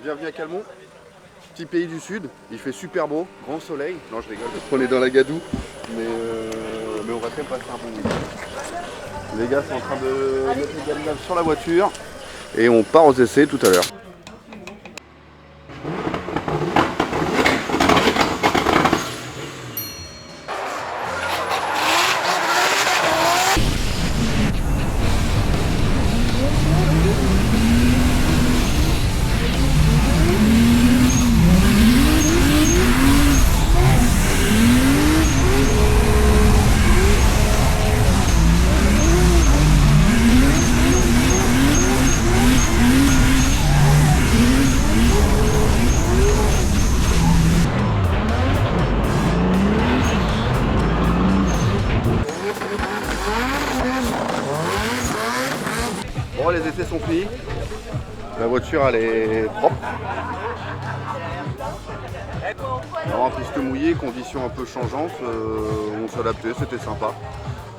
Bienvenue à Calmont, petit pays du sud, il fait super beau, grand soleil. Non, je rigole, on est dans la gadoue, mais on va quand même passer un bon week-end. Les gars sont en train de mettre les gaminages sur la voiture et on part aux essais tout à l'heure. Bon, les essais sont finis. La voiture elle est propre. Alors, en piste mouillée, conditions un peu changeantes, on s'est adapté, c'était sympa.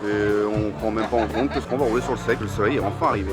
Et on prend même pas en compte parce qu'on va rouler sur le sec, le soleil est enfin arrivé.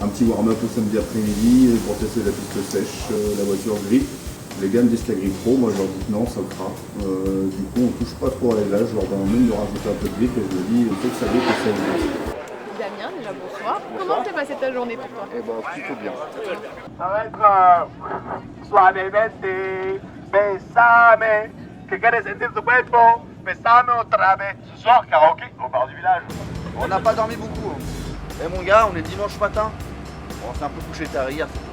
Un petit warm-up le samedi après-midi pour tester la piste sèche, la voiture grip. Les gars me disent que la grip pro, moi je leur dis que non, ça le fera. Du coup on touche pas trop à l'élevage, je leur demande même de rajouter un peu de grip et je leur dis il faut que ça grippe et ça grippe. Damien, déjà bonsoir. Comment s'est passée ta journée pour toi? Eh ben plutôt bien. Ça va être suavemente, besame, que quieres sentir tu cuerpo, besame otra vez. Ce soir, karaoké au bar du village. On n'a pas dormi beaucoup. Eh mon gars, on est dimanche matin. Bon, on s'est un peu couché tard hier, c'est tout.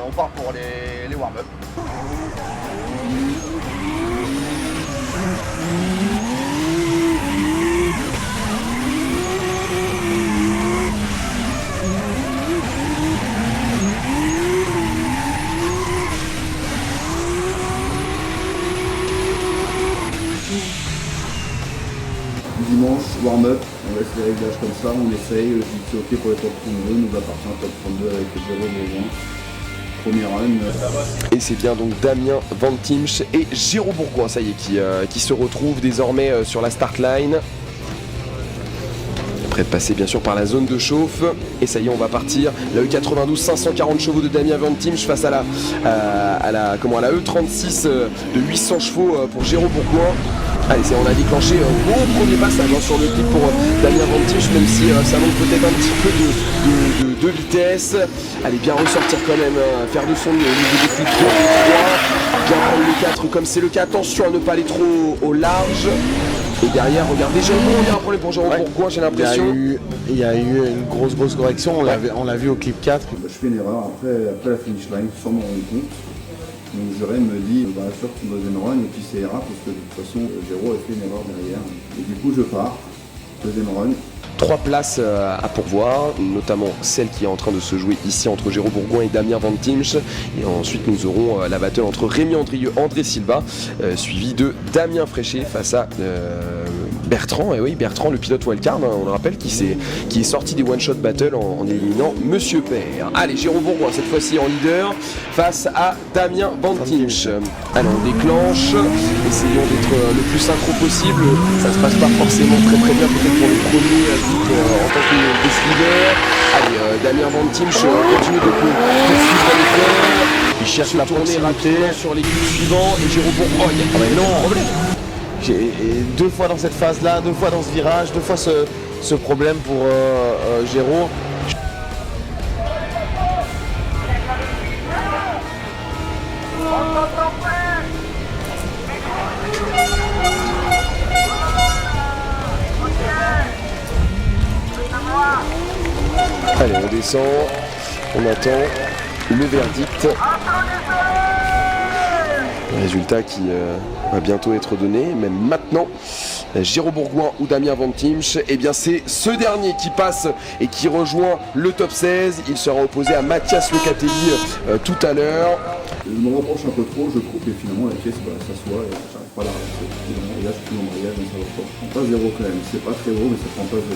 On part pour les warm-up. Dimanche, warm-up, on laisse les réglages comme ça, on essaye, je dis c'est ok pour les top 32, nous va partir en top 32 avec Géro Bourgoin. Premier run. Et c'est bien donc Damien Van Timsch et Géro Bourgoin, ça y est, qui se retrouvent désormais sur la start line. Prêt de passer bien sûr par la zone de chauffe. Et ça y est, on va partir. La E92, 540 chevaux de Damien Van Timsch face à la E36 de 800 chevaux pour Géro Bourgoin. Allez, on a déclenché un beau premier passage sur le clip pour Damien Van Timsch, même si ça manque peut-être un petit peu de vitesse. Allez, bien ressortir quand même, faire de son mieux au niveau des clips 2 3, bien prendre le 4 comme c'est le cas. Attention à ne pas aller trop au large. Et derrière, regardez, il y a un problème pour Géro Bourgoin, j'ai l'impression. Il y a eu une grosse correction, on l'a vu au clip 4. Je fais une erreur après la finish line, sans m'en rendre compte. Donc Jérém me dit, sûr que tu me donnes run et puis c'est erreur parce que de toute façon Géro a fait une erreur derrière. Et du coup je pars, deuxième run. 3 places à pourvoir, notamment celle qui est en train de se jouer ici entre Géro Bourgoin et Damien Van Timsch. Et ensuite nous aurons la battle entre Rémi Andrieux, André Silva, suivi de Damien Fréchet face à Bertrand. Et oui, Bertrand, le pilote wildcard, on le rappelle, qui est sorti des one-shot battle en éliminant Monsieur Père. Allez, Géro Bourgoin cette fois-ci en leader face à Damien Van Timsch. Allez, on déclenche, essayons d'être le plus synchro possible. Ça se passe pas forcément très bien, peut-être pour les premiers en tant que leader. Allez, Damien Van Timsch continue de poursuivre l'effort. Il cherche se la tourner proximité rapidement sur les clips suivants et Géro Bourgoin, il y a quand même un problème. J'ai 2 fois dans cette phase-là, 2 fois dans ce virage, 2 fois ce problème pour Géro. Allez, on descend, on attend le verdict. Résultat qui va bientôt être donné, même maintenant. Géraud Bourgoin ou Damien Van Timsch, et bien c'est ce dernier qui passe et qui rejoint le top 16. Il sera opposé à Mathias Locatelli tout à l'heure. Je me reproche un peu trop, je trouve, et finalement la caisse s'assoit et j'arrive pas à la relancer. Et là je suis plus en mariage, donc ça va pas. On passe 0 quand même, c'est pas très beau, mais ça prend pas 0.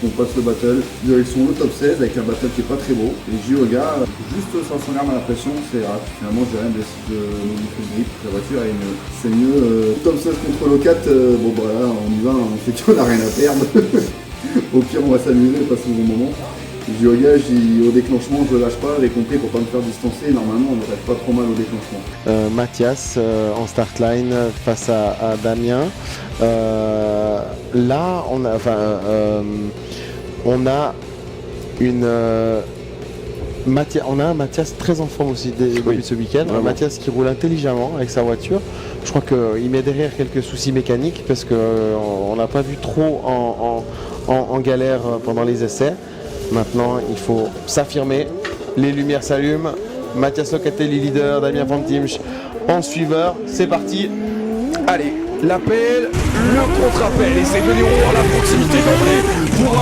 On passe le battle, direction le top 16 avec un battle qui est pas très beau. Et je dis au gars, juste 500 grammes à la pression, c'est rare. Finalement j'ai rien décidé de modifier le grip, la voiture c'est mieux. Top 16 contre Locat, bon bah là on y va, on sait qu'on a rien à perdre. Au pire on va s'amuser, passer un bon moment. Je dis au gars, au déclenchement je le lâche pas, les compter pour pas me faire distancer, normalement on ne reste pas trop mal au déclenchement. Mathias en start line face à Damien. Là on a un Mathias très en forme aussi début de ce week-end. Un Mathias qui roule intelligemment avec sa voiture. Je crois qu'il met derrière quelques soucis mécaniques parce qu'on n'a pas vu trop en galère pendant les essais. Maintenant, il faut s'affirmer. Les lumières s'allument. Mathias Locatelli leader, Damien Van Timsch en suiveur. C'est parti. Allez, l'appel, le contre-appel, et c'est Denis Rouen à la proximité d'entrée pour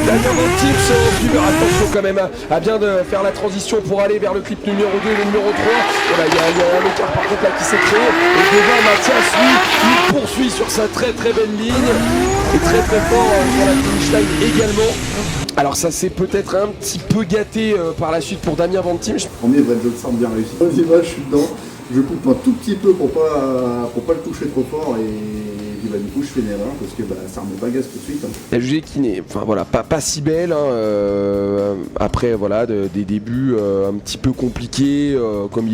Damien Van Timsch. Suiveur, attention quand même à bien de faire la transition pour aller vers le clip numéro 2 et le numéro 3. Voilà, il y a un écart par contre là qui s'est créé. Et devant Mathias, lui, il poursuit sur sa très très belle ligne. Et très très fort sur la finish line également. Alors ça s'est peut-être un petit peu gâté par la suite pour Damien Van Timsch. Premier vrai job start bien réussi. Deuxième match, je suis dedans. Je coupe un tout petit peu pour pas le toucher trop fort et du coup je fais une erreur parce que ça remet pas gaz tout de suite. La jugée qui n'est pas si belle après voilà des débuts un petit peu compliqués comme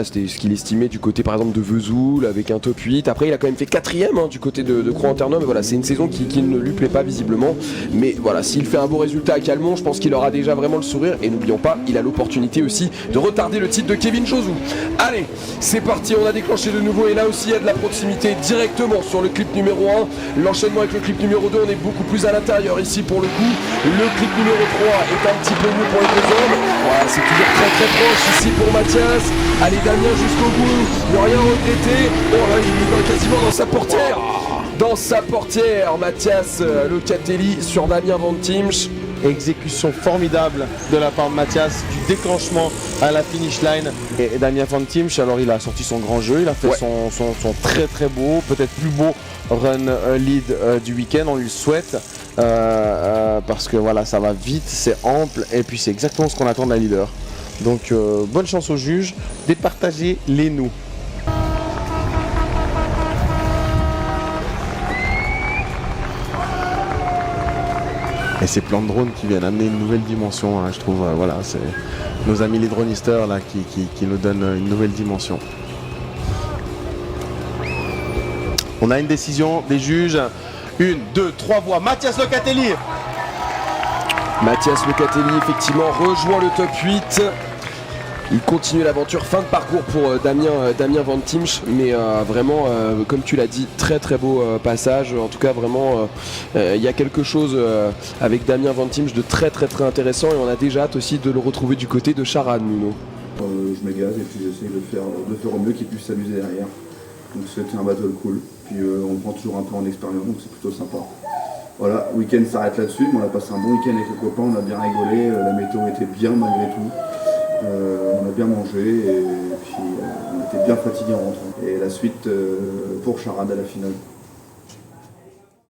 c'était ce qu'il estimait du côté par exemple de Vesoul avec un top 8. Après il a quand même fait 4ème du côté de Crans-en-Ternum, mais voilà, c'est une saison qui ne lui plaît pas visiblement, mais voilà, s'il fait un beau résultat à Calmont, je pense qu'il aura déjà vraiment le sourire, et n'oublions pas, il a l'opportunité aussi de retarder le titre de Kevin Chozou. Allez, c'est parti, on a déclenché de nouveau, et là aussi il y a de la proximité directement sur le clip numéro 1. L'enchaînement avec le clip numéro 2, on est beaucoup plus à l'intérieur ici pour le coup. Le clip numéro 3 est un petit peu mieux pour les deux hommes. Voilà, c'est toujours très très proche ici pour Mathias. Allez, Damien jusqu'au bout, ne rien regretter. Oh là, il est quasiment dans sa portière. Dans sa portière, Mathias Locatelli sur Damien Van Timsch. Exécution formidable de la part de Mathias, du déclenchement à la finish line. Et Damien Van Timsch, alors il a sorti son grand jeu, il a fait son très très beau, peut-être plus beau run lead du week-end, on lui le souhaite. Parce que voilà, ça va vite, c'est ample, et puis c'est exactement ce qu'on attend d'un leader. Donc bonne chance aux juges, départagez-les nous. Et ces plans de drone qui viennent amener une nouvelle dimension, je trouve, voilà, c'est nos amis les dronistes là qui nous donnent une nouvelle dimension. On a une décision des juges, 1, 2, 3 voix, Mathias Locatelli. Mathias Locatelli effectivement rejoint le top 8. Il continue l'aventure, fin de parcours pour Damien Van Timsch, mais vraiment, comme tu l'as dit, très très beau passage. En tout cas, vraiment, il y a quelque chose avec Damien Van Timsch de très très très intéressant, et on a déjà hâte aussi de le retrouver du côté de Charan, Nuno. Je m'égase et puis j'essaie de faire au mieux qu'il puisse s'amuser derrière. Donc c'était un battle cool, puis on prend toujours un peu en expérience, donc c'est plutôt sympa. Voilà, le week-end s'arrête là-dessus, mais on a passé un bon week-end avec les copains, on a bien rigolé, la météo était bien malgré tout. On a bien mangé et puis on était bien fatigué en rentrant. Et la suite pour Charade à la finale.